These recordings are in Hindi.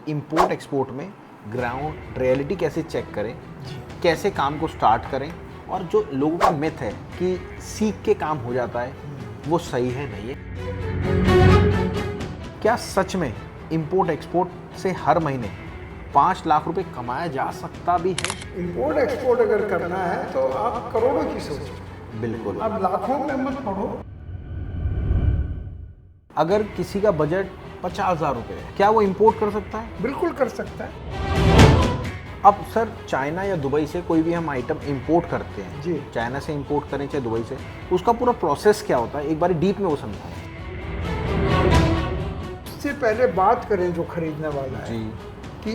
इंपोर्ट एक्सपोर्ट में ग्राउंड रियलिटी कैसे चेक करें, कैसे काम को स्टार्ट करें, और जो लोगों का मिथ है कि सीख के काम हो जाता है, वो सही है नहीं है। क्या सच में इंपोर्ट एक्सपोर्ट से हर महीने 5 लाख रुपए कमाया जा सकता भी है? इंपोर्ट एक्सपोर्ट अगर करना है तो आप करोड़ों की सोचो, बिल्कुल। आप लाखों में मत पढ़ो। अगर किसी का बजट 50,000 रुपये है, क्या वो इंपोर्ट कर सकता है? बिल्कुल कर सकता है। अब सर, चाइना या दुबई से कोई भी हम आइटम इंपोर्ट करते हैं जी। चाइना से इंपोर्ट करें चाहे दुबई से, उसका पूरा प्रोसेस क्या होता है, एक बार डीप में वो समझाएं। उससे पहले बात करें जो खरीदने वाला है जी। कि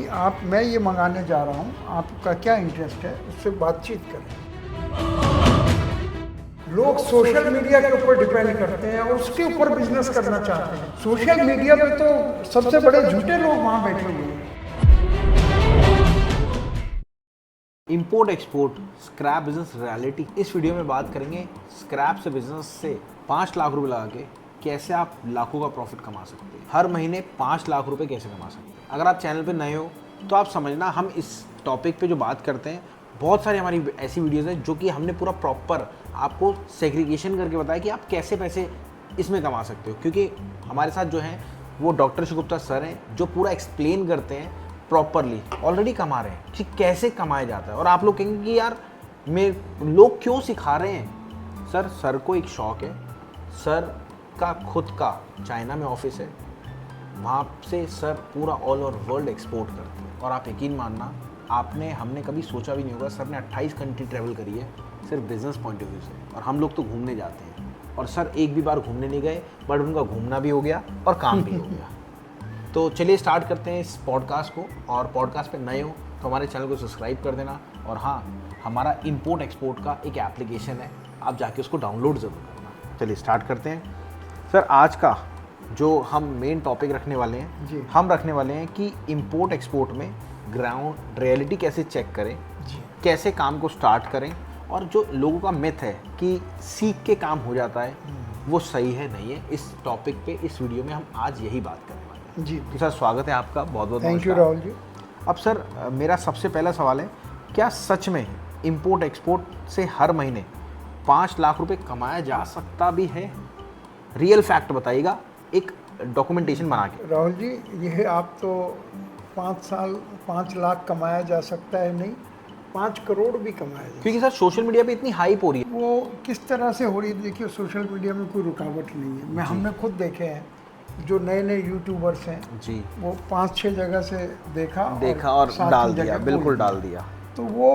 मैं ये मंगाने जा रहा हूँ, आपका क्या इंटरेस्ट है, उससे बातचीत करें। लोग सोशल मीडिया के ऊपर डिपेंड करते हैं और उसके ऊपर बिजनेस करना चाहते हैं। सोशल मीडिया पे तो सबसे बड़े झूठे लोग वहाँ बैठे हुए हैं। Import export scrap business reality, इस वीडियो में बात करेंगे स्क्रैप से बिजनेस से 5 लाख रुपए लगा के कैसे आप लाखों का प्रॉफिट कमा सकते हैं, हर महीने 5 लाख रुपए कैसे कमा सकते हैं। अगर आप चैनल पे नए हो तो आप समझना, हम इस टॉपिक पे जो बात करते हैं, बहुत सारी हमारी ऐसी वीडियोज़ हैं जो कि हमने पूरा प्रॉपर आपको सेग्रीगेशन करके बताया कि आप कैसे पैसे इसमें कमा सकते हो। क्योंकि हमारे साथ जो हैं वो डॉक्टर शिवगुप्ता सर हैं जो पूरा एक्सप्लेन करते हैं प्रॉपरली, ऑलरेडी कमा रहे हैं कि कैसे कमाया जाता है। और आप लोग कहेंगे कि यार लोग क्यों सिखा रहे हैं? सर को एक शौक है, सर का खुद का चाइना में ऑफिस है, वहाँ से सर पूरा ऑल ओवर वर्ल्ड एक्सपोर्ट करते हैं। और आप यकीन मानना, हमने कभी सोचा भी नहीं होगा, सर ने 28 कंट्री ट्रैवल करी है सिर्फ बिजनेस पॉइंट ऑफ व्यू से। और हम लोग तो घूमने जाते हैं, और सर एक भी बार घूमने नहीं गए, बट उनका घूमना भी हो गया और काम भी हो गया। तो चलिए स्टार्ट करते हैं इस पॉडकास्ट को। और पॉडकास्ट पे नए हो तो हमारे चैनल को सब्सक्राइब कर देना। और हाँ, हमारा इंपोर्ट एक्सपोर्ट का एक एप्लीकेशन है, आप जाके उसको डाउनलोड ज़रूर करना। चलिए स्टार्ट करते हैं। सर, आज का जो हम मेन टॉपिक रखने वाले हैं जी। हम रखने वाले हैं कि इंपोर्ट एक्सपोर्ट में ग्राउंड रियलिटी कैसे चेक करें, जी। कैसे काम को स्टार्ट करें, और जो लोगों का मिथ है कि सीख के काम हो जाता है, वो सही है नहीं है। इस टॉपिक पे इस वीडियो में हम आज यही बात करने वाले हैं। जी। तो सर, स्वागत है आपका, बहुत बहुत थैंक यू नमस्कार। राहुल जी। अब सर, मेरा सबसे पहला सवाल है, क्या सच में इंपोर्ट एक्सपोर्ट से हर महीने 5 लाख रुपए कमाया जा सकता भी है? रियल फैक्ट बताइएगा, एक डॉक्यूमेंटेशन बना के। राहुल जी, ये आप तो 5 लाख कमाया जा सकता है नहीं, 5 करोड़ भी कमाया जा सकता क्योंकि सर सोशल मीडिया पे इतनी हाइप हो रही है। है। वो किस तरह से हो रही है, देखिए सोशल मीडिया में कोई रुकावट नहीं है। हमने खुद देखे हैं, जो नए नए यूट्यूबर्स हैं जी, वो 5-6 जगह से देखा और सात डाल जगह दिया, बोल बिल्कुल दिया। डाल दिया। तो वो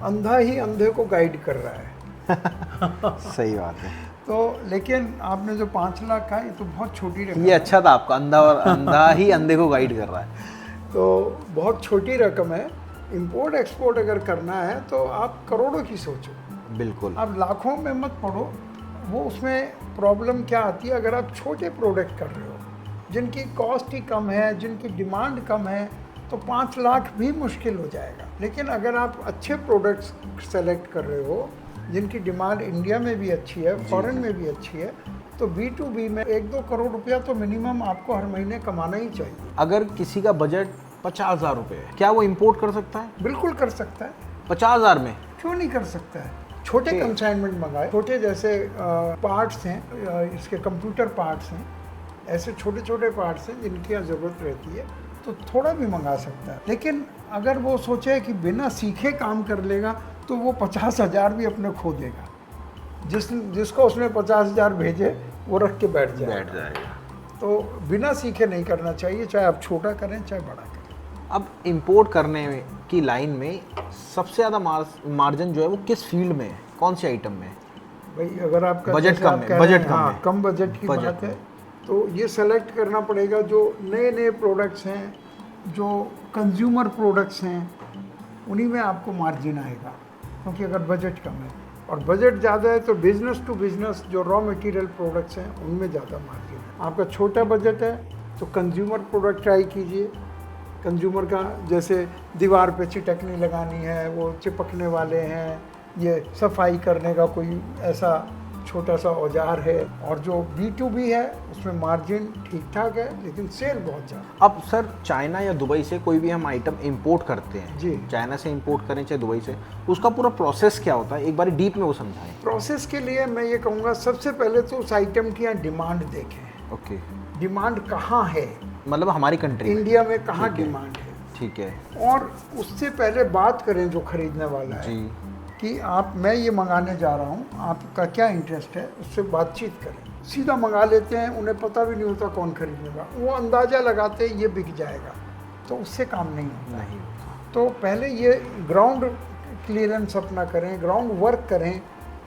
अंधा ही अंधे को गाइड कर रहा है। सही बात है। तो लेकिन आपने जो 5 लाख कहा, ये तो बहुत छोटी रकम ये है। अच्छा था आपका, अंधा ही अंधे को गाइड कर रहा है। तो बहुत छोटी रकम है। इंपोर्ट एक्सपोर्ट अगर करना है तो आप करोड़ों की सोचो, बिल्कुल। आप लाखों में मत पढ़ो। वो उसमें प्रॉब्लम क्या आती है, अगर आप छोटे प्रोडक्ट कर रहे हो जिनकी कॉस्ट ही कम है, जिनकी डिमांड कम है, तो 5 लाख भी मुश्किल हो जाएगा। लेकिन अगर आप अच्छे प्रोडक्ट्स सेलेक्ट कर रहे हो जिनकी डिमांड इंडिया में भी अच्छी है, फॉरेन में भी अच्छी है, तो B2B में 1-2 करोड़ रुपया तो मिनिमम आपको हर महीने कमाना ही चाहिए। अगर किसी का बजट 50,000 रुपये है, क्या वो इंपोर्ट कर सकता है? बिल्कुल कर सकता है, 50,000 में? क्यों नहीं कर सकता है। छोटे कंसाइनमेंट मंगाए, छोटे जैसे पार्ट्स हैं, इसके कंप्यूटर पार्ट्स हैं, ऐसे छोटे छोटे पार्ट्स हैं जिनकी यहाँ ज़रूरत रहती है, तो थोड़ा भी मंगा सकता है। लेकिन अगर वो सोचे कि बिना सीखे काम कर लेगा, तो वो 50,000 भी अपने खो देगा। जिसको उसने 50,000 भेजे वो रख के बैठ जाएगा। तो बिना सीखे नहीं करना चाहिए, चाहे आप छोटा करें चाहे बड़ा करें। अब इंपोर्ट करने की लाइन में सबसे ज़्यादा मार्जिन जो है वो किस फील्ड में है, कौन से आइटम में है? भाई, अगर आपका बजट कम है, बजट कम है, कम बजट की बात है, तो ये सेलेक्ट करना पड़ेगा जो नए नए प्रोडक्ट्स हैं, जो कंज्यूमर प्रोडक्ट्स हैं, उन्हीं में आपको मार्जिन आएगा। क्योंकि अगर बजट कम है और बजट ज़्यादा है तो बिज़नेस टू बिज़नेस जो रॉ मटेरियल प्रोडक्ट्स हैं उनमें ज़्यादा मार्जिन है। आपका छोटा बजट है तो कंज्यूमर प्रोडक्ट ट्राई कीजिए। कंज्यूमर का जैसे दीवार पे चिटकनी लगानी है, वो चिपकने वाले हैं, ये सफाई करने का कोई ऐसा छोटा सा औजार है, और जो B2B है उसमें मार्जिन ठीक ठाक है, लेकिन सेल बहुत ज़्यादा। अब सर चाइना या दुबई से कोई भी हम आइटम इंपोर्ट करते हैं जी। चाइना से इंपोर्ट करें चाहे दुबई से, उसका पूरा प्रोसेस क्या होता है, एक बार डीप में वो समझाएं। प्रोसेस के लिए मैं ये कहूँगा सबसे पहले तो उस आइटम की यहाँ डिमांड देखें। ओके, डिमांड कहाँ है, मतलब हमारी कंट्री इंडिया में कहाँ डिमांड है, ठीक है, और उससे पहले बात करें जो खरीदने वाला है जी, कि मैं ये मंगाने जा रहा हूँ, आपका क्या इंटरेस्ट है, उससे बातचीत करें। सीधा मंगा लेते हैं, उन्हें पता भी नहीं होता कौन खरीदेगा, वो अंदाज़ा लगाते हैं ये बिक जाएगा, तो उससे काम नहीं होता। नहीं, तो पहले ये ग्राउंड क्लियरेंस अपना करें, ग्राउंड वर्क करें,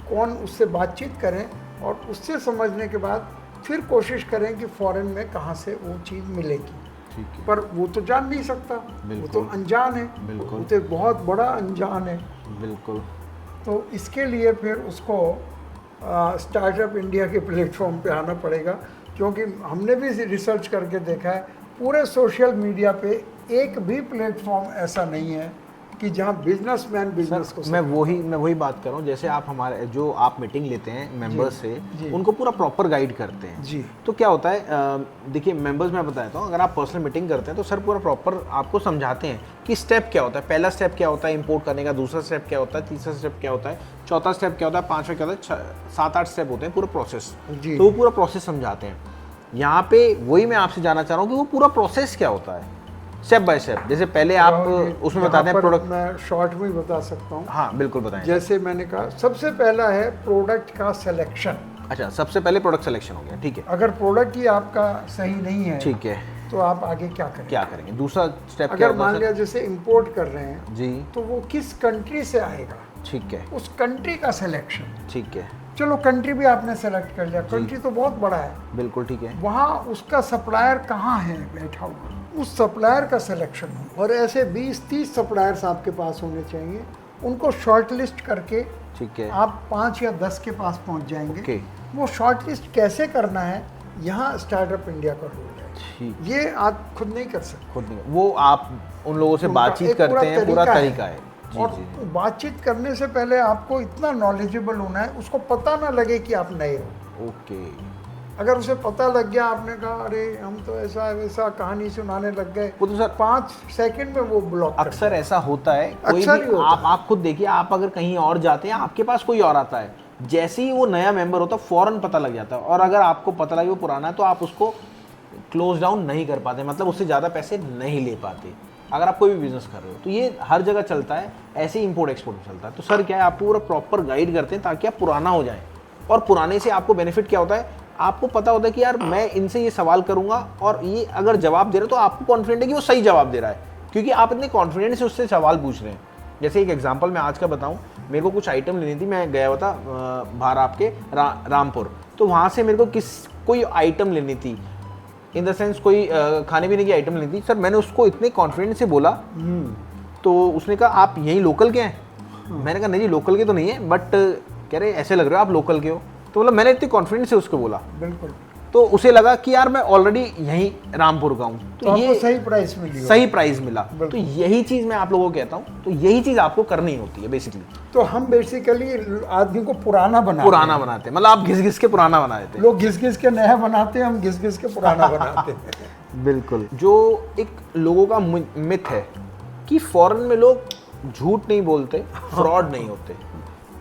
कौन उससे बातचीत करें, और उससे समझने के बाद फिर कोशिश करें कि फॉरेन में कहाँ से वो चीज़ मिलेगी। ठीक है, पर वो तो जान नहीं सकता, वो तो अनजान है, बिल्कुल। वो तो एक बहुत बड़ा अनजान है। बिल्कुल, तो इसके लिए फिर उसको स्टार्टअप इंडिया के प्लेटफॉर्म पे आना पड़ेगा, क्योंकि हमने भी रिसर्च करके देखा है पूरे सोशल मीडिया पे एक भी प्लेटफॉर्म ऐसा नहीं है कि जहाँ बिजनेसमैन बिजनेस को मैं वही बात कर रहा हूँ, जैसे आप हमारे जो आप मीटिंग लेते हैं मेंबर्स से, जी। उनको पूरा प्रॉपर गाइड करते हैं जी। तो क्या होता है, देखिए मेंबर्स मैं बताता हूँ, अगर आप पर्सनल मीटिंग करते हैं तो सर पूरा प्रॉपर आपको समझाते हैं कि स्टेप क्या होता है, पहला स्टेप क्या होता है इंपोर्ट करने का, दूसरा स्टेप क्या होता है, तीसरा स्टेप क्या होता है, चौथा स्टेप क्या होता है, पांचवा क्या होता है, 7-8 स्टेप होते हैं पूरा प्रोसेस। जी। तो वो पूरा प्रोसेस समझाते हैं। यहाँ पे वही मैं आपसे जानना चाह रहा हूँ कि वो पूरा प्रोसेस क्या होता है स्टेप बाय स्टेप। जैसे पहले आप उसमें बताते हैं प्रोडक्ट, मैं शॉर्ट में ही बता सकता हूँ। हाँ बिल्कुल बताएं। जैसे मैंने कहा, सबसे पहला है प्रोडक्ट का सिलेक्शन। अच्छा, सबसे पहले प्रोडक्ट सिलेक्शन हो गया, ठीक है, अगर प्रोडक्ट ही आपका सही नहीं है, ठीक है, तो आप आगे क्या करें? क्या करेंगे, दूसरा स्टेप क्या अगर होता मान है लिया जैसे इंपोर्ट कर रहे हैं, जी, तो वो किस कंट्री से आएगा, ठीक है, उस कंट्री का सिलेक्शन। ठीक है, चलो कंट्री भी आपने सेलेक्ट कर लिया, कंट्री तो बहुत बड़ा है, बिल्कुल ठीक है, वहाँ उसका सप्लायर कहाँ है बैठा हुआ, उस सप्लायर का सिलेक्शन हो। और ऐसे 20-30 सप्लायर्स आपके पास होने चाहिए, उनको शॉर्ट लिस्ट करके ठीक है, आप 5 या 10 के पास पहुँच जाएंगे। ओके, वो शॉर्ट लिस्ट कैसे करना है, यहाँ स्टार्टअप इंडिया का रोल है। ठीक, ये आप खुद नहीं कर सकते, खुद नहीं, वो आप उन लोगों से उनका बातचीत एक पूरा करते हैं, पूरा तरीका तरीका है, जी और जी जी, बातचीत करने से पहले आपको इतना नॉलेजेबल होना है, उसको पता ना लगे कि आप नए हो। ओके, अगर उसे पता लग गया, आपने कहा अरे हम तो ऐसा वैसा कहानी सुनाने लग गए, वो तो सर 5 सेकंड में वो ब्लॉक कर अक्सर ऐसा होता है, कोई अक्सर ही भी होता आप खुद देखिए, आप अगर कहीं और जाते हैं, आपके पास कोई और आता है, जैसे ही वो नया मेंबर होता है फौरन पता लग जाता है, और अगर आपको पता लगे वो पुराना है तो आप उसको क्लोज डाउन नहीं कर पाते, मतलब उससे ज़्यादा पैसे नहीं ले पाते, अगर आप कोई भी बिजनेस कर रहे हो। तो ये हर जगह चलता है, ऐसे ही इंपोर्ट एक्सपोर्ट में चलता है। तो सर क्या है, आप पूरा प्रॉपर गाइड करते हैं ताकि आप पुराना हो जाए, और पुराने से आपको बेनिफिट क्या होता है, आपको पता होता है कि यार मैं इनसे ये सवाल करूंगा और ये अगर जवाब दे रहे हो तो आपको कॉन्फिडेंट है कि वो सही जवाब दे रहा है, क्योंकि आप इतने कॉन्फिडेंस से उससे सवाल पूछ रहे हैं। जैसे एक एग्जांपल मैं आज का बताऊं, मेरे को कुछ आइटम लेनी थी, मैं गया हुआ था बाहर आपके रामपुर, तो वहाँ से मेरे को कोई आइटम लेनी थी, इन द सेंस कोई खाने पीने की आइटम लेनी थी। सर मैंने उसको इतने कॉन्फिडेंस से बोला, तो उसने कहा आप यहीं लोकल के हैं? मैंने कहा नहीं जी लोकल के तो नहीं है, बट कह रहे ऐसे लग रहे हो आप लोकल के हो। तो मतलब मैंने इतनी कॉन्फिडेंस से उसको बोला, बिल्कुल, तो उसे लगा कि यार मैं ऑलरेडी यहीं रामपुर का हूँ, तो ये सही प्राइस मिली, सही प्राइस मिला। तो यही चीज़ मैं आप लोगों को कहता हूँ, तो यही चीज़ आपको करनी होती है बेसिकली। तो हम बेसिकली आदमी को पुराना बनाते हैं, मतलब आप घिस घिस के पुराना बना देते हैं, लोग घिस घिस के नया बनाते हैं, हम घिस घिस के पुराना बनाते हैं। बिल्कुल। जो एक लोगों का मिथ है कि फॉरेन में लोग झूठ नहीं बोलते, फ्रॉड नहीं होते,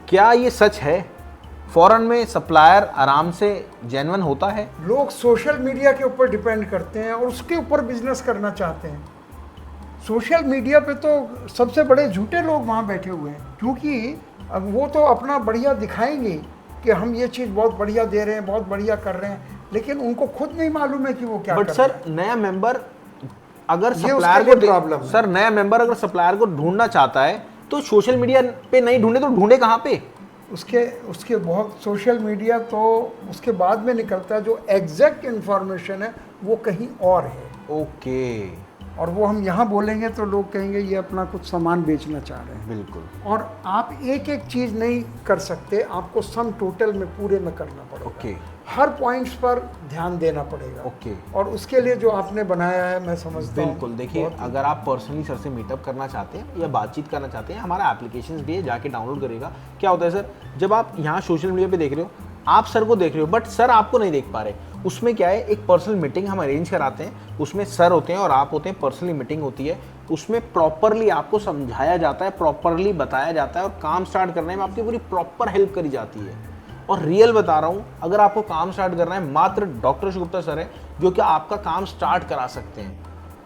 क्या ये सच है? फॉरेन में सप्लायर आराम से जेन्युइन होता है? लोग सोशल मीडिया के ऊपर डिपेंड करते हैं और उसके ऊपर बिजनेस करना चाहते हैं। सोशल मीडिया पे तो सबसे बड़े झूठे लोग वहाँ बैठे हुए हैं, क्योंकि अब वो तो अपना बढ़िया दिखाएंगे कि हम ये चीज़ बहुत बढ़िया दे रहे हैं, बहुत बढ़िया कर रहे हैं, लेकिन उनको खुद नहीं मालूम है कि वो क्या कर रहे हैं। बट सर नया मेंबर अगर सप्लायर को ढूंढना चाहता है तो सोशल मीडिया पे नहीं ढूंढे तो ढूंढे कहाँ पे? उसके बहुत सोशल मीडिया तो उसके बाद में निकलता है, जो एग्जैक्ट इन्फॉर्मेशन है वो कहीं और है। ओके। और वो हम यहाँ बोलेंगे तो लोग कहेंगे ये अपना कुछ सामान बेचना चाह रहे हैं। बिल्कुल। और आप एक एक चीज़ नहीं कर सकते, आपको सम टोटल में पूरे में करना पड़ेगा। ओके। हर पॉइंट्स पर ध्यान देना पड़ेगा। ओके। और उसके लिए जो आपने बनाया है मैं समझता हूँ। बिल्कुल। देखिए अगर आप पर्सनली सर से मीटअप करना चाहते हैं या बातचीत करना चाहते हैं, हमारा एप्लीकेशन भी है, जाके डाउनलोड करिएगा। क्या होता है सर, जब आप यहाँ सोशल मीडिया पे देख रहे हो आप सर को देख रहे हो बट सर आपको नहीं देख पा रहे। उसमें क्या है, एक पर्सनल मीटिंग हम अरेंज कराते हैं, उसमें सर होते हैं और आप होते हैं, पर्सनली मीटिंग होती है, उसमें प्रॉपरली आपको समझाया जाता है, प्रॉपरली बताया जाता है और काम स्टार्ट करने में आपकी पूरी प्रॉपर हेल्प करी जाती है। और रियल बता रहा हूँ, अगर आपको काम स्टार्ट करना है, मात्र डॉक्टर गुप्ता सर है जो कि आपका काम स्टार्ट करा सकते हैं।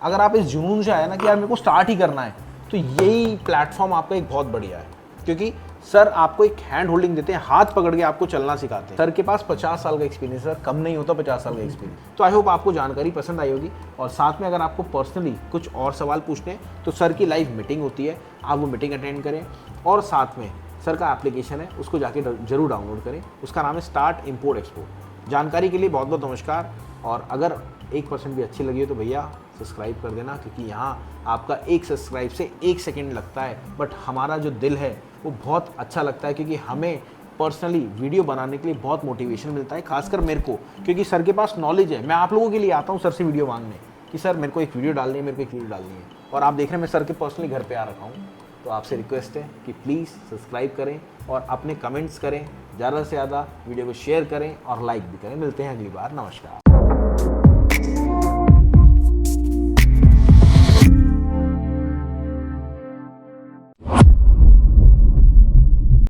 अगर आप इस जुनून से आए ना कि यार मेरे को स्टार्ट ही करना है, तो यही प्लेटफॉर्म आपका एक बहुत बढ़िया है, क्योंकि सर आपको एक हैंड होल्डिंग देते हैं, हाथ पकड़ के आपको चलना सिखाते हैं। सर के पास 50 साल का एक्सपीरियंस है, कम नहीं होता 50 साल का एक्सपीरियंस। तो आई होप आपको जानकारी पसंद आई होगी। और साथ में अगर आपको पर्सनली कुछ और सवाल पूछने हैं तो सर की लाइव मीटिंग होती है, आप वो मीटिंग अटेंड करें। और साथ में सर का एप्लीकेशन है, उसको जाके जरूर डाउनलोड करें, उसका नाम है स्टार्ट इंपोर्ट एक्सपोर्ट। जानकारी के लिए बहुत बहुत नमस्कार। और अगर 1% भी अच्छी लगी हो तो भैया सब्सक्राइब कर देना, क्योंकि यहाँ आपका एक सब्सक्राइब से 1 सेकेंड लगता है, बट हमारा जो दिल है वो बहुत अच्छा लगता है, क्योंकि हमें पर्सनली वीडियो बनाने के लिए बहुत मोटिवेशन मिलता है, खासकर मेरे को, क्योंकि सर के पास नॉलेज है। मैं आप लोगों के लिए आता हूँ सर से वीडियो मांगने कि सर मेरे को एक वीडियो डालनी है, मेरे को एक वीडियो डालनी है। और आप देख रहे हैं मैं सर के पर्सनली घर पे आ रखा हूँ। तो आपसे रिक्वेस्ट है कि प्लीज़ सब्सक्राइब करें और अपने कमेंट्स करें, ज़्यादा से ज़्यादा वीडियो को शेयर करें और लाइक भी करें। मिलते हैं अगली बार, नमस्कार।